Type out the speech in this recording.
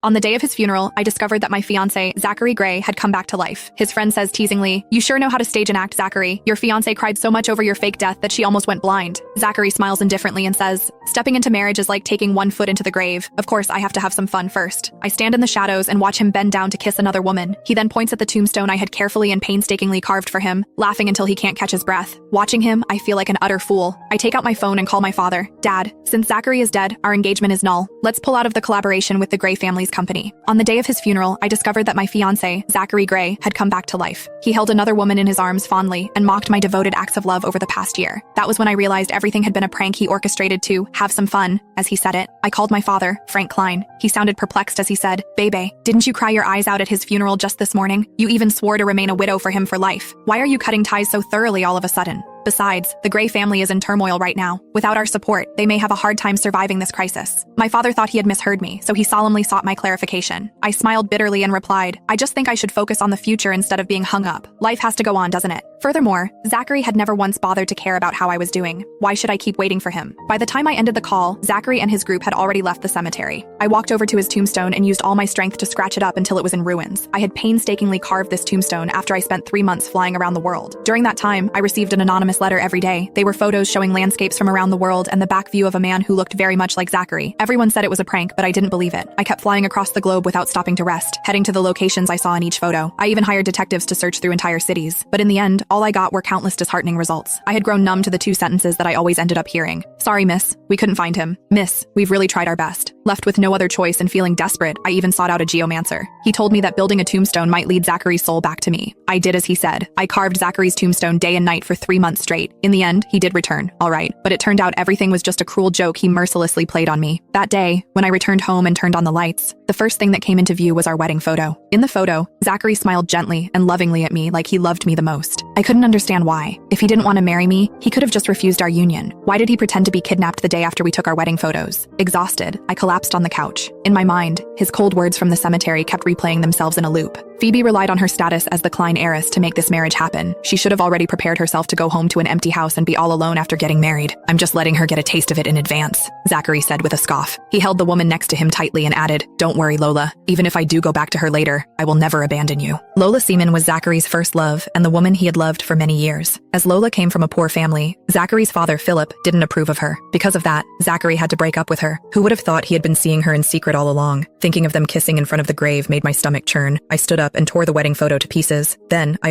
On the day of his funeral, I discovered that my fiancé, Zachary Gray, had come back to life. His friend says teasingly, "You sure know how to stage an act, Zachary. Your fiancé cried so much over your fake death that she almost went blind." Zachary smiles indifferently and says, "Stepping into marriage is like taking one foot into the grave. Of course, I have to have some fun first." I stand in the shadows and watch him bend down to kiss another woman. He then points at the tombstone I had carefully and painstakingly carved for him, laughing until he can't catch his breath. Watching him, I feel like an utter fool. I take out my phone and call my father. "Dad, since Zachary is dead, our engagement is null. Let's pull out of the collaboration with the Gray family's company." On the day of his funeral, I discovered that my fiancé, Zachary Gray, had come back to life. He held another woman in his arms fondly and mocked my devoted acts of love over the past year. That was when I realized everything had been a prank he orchestrated to have some fun, as he said it. I called my father, Frank Klein. He sounded perplexed as he said, "Bebe, didn't you cry your eyes out at his funeral just this morning? You even swore to remain a widow for him for life. Why are you cutting ties so thoroughly all of a sudden? Besides, the Gray family is in turmoil right now. Without our support, they may have a hard time surviving this crisis." My father thought he had misheard me, so he solemnly sought my clarification. I smiled bitterly and replied, "I just think I should focus on the future instead of being hung up. Life has to go on, doesn't it?" Furthermore, Zachary had never once bothered to care about how I was doing. Why should I keep waiting for him? By the time I ended the call, Zachary and his group had already left the cemetery. I walked over to his tombstone and used all my strength to scratch it up until it was in ruins. I had painstakingly carved this tombstone after I spent 3 months flying around the world. During that time, I received an anonymous letter every day. They were photos showing landscapes from around the world and the back view of a man who looked very much like Zachary. Everyone said it was a prank, but I didn't believe it. I kept flying across the globe without stopping to rest, heading to the locations I saw in each photo. I even hired detectives to search through entire cities. But in the end, all I got were countless disheartening results. I had grown numb to the 2 sentences that I always ended up hearing. "Sorry, miss. We couldn't find him. Miss, we've really tried our best." Left with no other choice and feeling desperate, I even sought out a geomancer. He told me that building a tombstone might lead Zachary's soul back to me. I did as he said. I carved Zachary's tombstone day and night for 3 months straight. In the end, he did return, all right. But it turned out everything was just a cruel joke he mercilessly played on me. That day, when I returned home and turned on the lights, the first thing that came into view was our wedding photo. In the photo, Zachary smiled gently and lovingly at me like he loved me the most. I couldn't understand why. If he didn't want to marry me, he could have just refused our union. Why did he pretend to be kidnapped the day after we took our wedding photos? Exhausted, I collapsed on the couch. In my mind, his cold words from the cemetery kept replaying themselves in a loop. Phoebe relied on her status as the Klein heiress to make this marriage happen. She should have already prepared herself to go home to an empty house and be all alone after getting married. "I'm just letting her get a taste of it in advance," Zachary said with a scoff. He held the woman next to him tightly and added, "Don't worry, Lola. Even if I do go back to her later, I will never abandon you." Lola Seaman was Zachary's first love and the woman he had loved for many years. As Lola came from a poor family, Zachary's father, Philip, didn't approve of her. Because of that, Zachary had to break up with her. Who would have thought he had been seeing her in secret all along? Thinking of them kissing in front of the grave made my stomach churn. I stood up and tore the wedding photo to pieces. Then, I